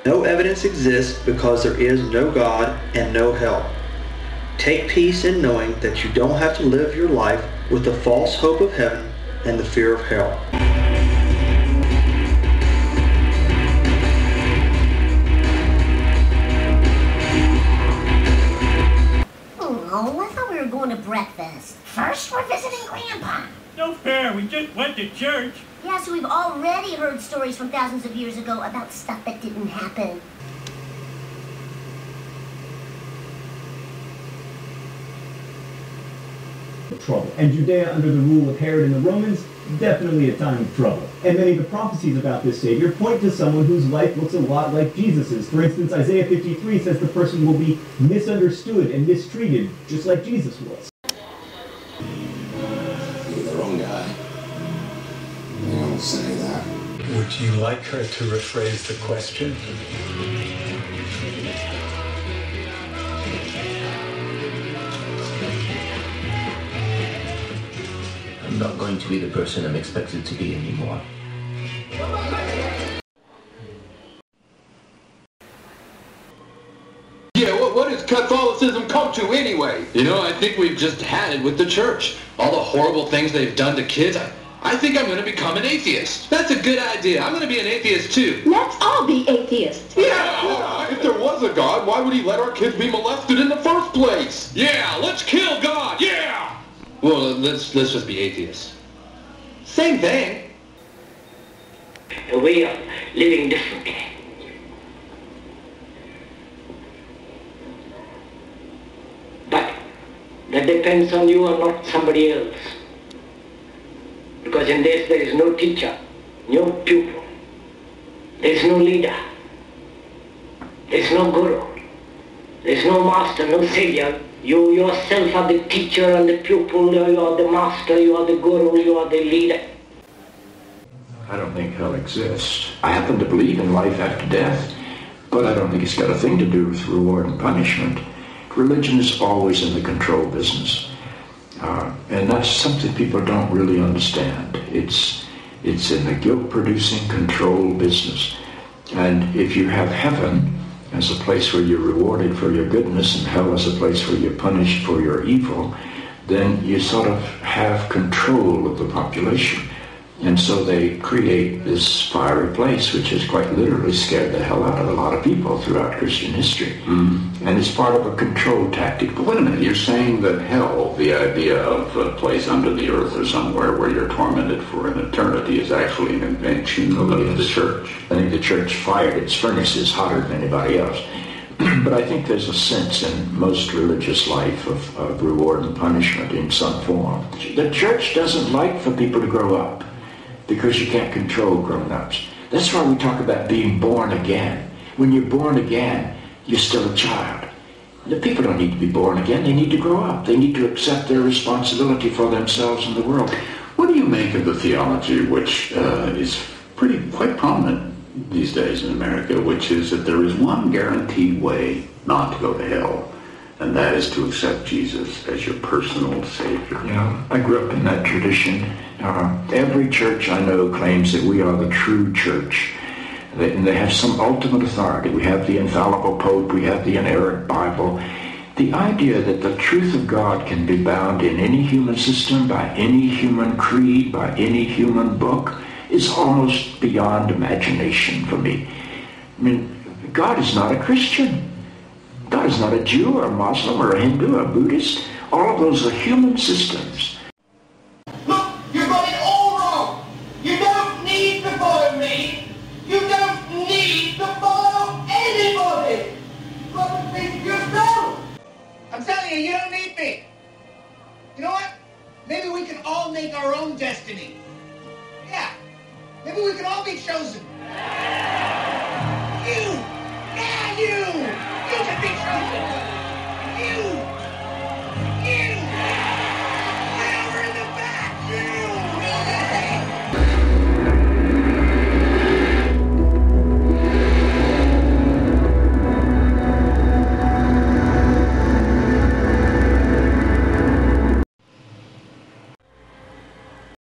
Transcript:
No evidence exists because there is no God and no hell. Take peace in knowing that you don't have to live your life with the false hope of heaven and the fear of hell. Oh, I thought we were going to breakfast. First, we're visiting Grandpa. No fair, we just went to church. Yeah, so we've already heard stories from thousands of years ago about stuff that didn't happen. Trouble. And Judea under the rule of Herod and the Romans, definitely a time of trouble. And many of the prophecies about this Savior point to someone whose life looks a lot like Jesus's. For instance, Isaiah 53 says the person will be misunderstood and mistreated, just like Jesus was. You're the wrong guy. You don't say that. Would you like her to rephrase the question? I'm not going to be the person I'm expected to be anymore. Yeah, what does Catholicism come to anyway? You know, I think we've just had it with the church. All the horrible things they've done to kids. I think I'm going to become an atheist. That's a good idea. I'm going to be an atheist too. Let's all be atheists. Yeah! If there was a God, why would he let our kids be molested in the first place? Yeah, let's kill God. Yeah! Well, let's just be atheists. Same thing. A way of living differently. But that depends on you and not somebody else. Because in this there is no teacher, no pupil, there is no leader, there is no guru, there is no master, no savior. You yourself are the teacher and the pupil, you are the master, you are the guru, you are the leader. I don't think hell exists. I happen to believe in life after death, but I don't think it's got a thing to do with reward and punishment. Religion is always in the control business. And that's something people don't really understand. It's in the guilt-producing control business. And if you have heaven as a place where you're rewarded for your goodness and hell as a place where you're punished for your evil, then you sort of have control of the population. And so they create this fiery place, which has quite literally scared the hell out of a lot of people throughout Christian history. And it's part of a control tactic. But wait a minute, you're saying that hell, the idea of a place under the earth or somewhere where you're tormented for an eternity, is actually an invention of the church. I think the church fired its furnaces hotter than anybody else. But I think there's a sense in most religious life of reward and punishment in some form. The church doesn't like for people to grow up, because you can't control grown-ups. That's why we talk about being born again. When you're born again, you're still a child. The people don't need to be born again. They need to grow up. They need to accept their responsibility for themselves and the world. What do you make of the theology, which is quite prominent these days in America, which is that there is one guaranteed way not to go to hell, and that is to accept Jesus as your personal Savior? Yeah, I grew up in that tradition. Every church I know claims that we are the true church. And they have some ultimate authority. We have the infallible Pope. We have the inerrant Bible. The idea that the truth of God can be bound in any human system, by any human creed, by any human book, is almost beyond imagination for me. I mean, God is not a Christian. God is not a Jew or a Muslim or a Hindu or a Buddhist. All of those are human systems. Look, you got it all wrong. You don't need to follow me. You don't need to follow anybody. But think yourself. I'm telling you, you don't need me. You know what? Maybe we can all make our own destiny. Yeah. Maybe we can all be chosen.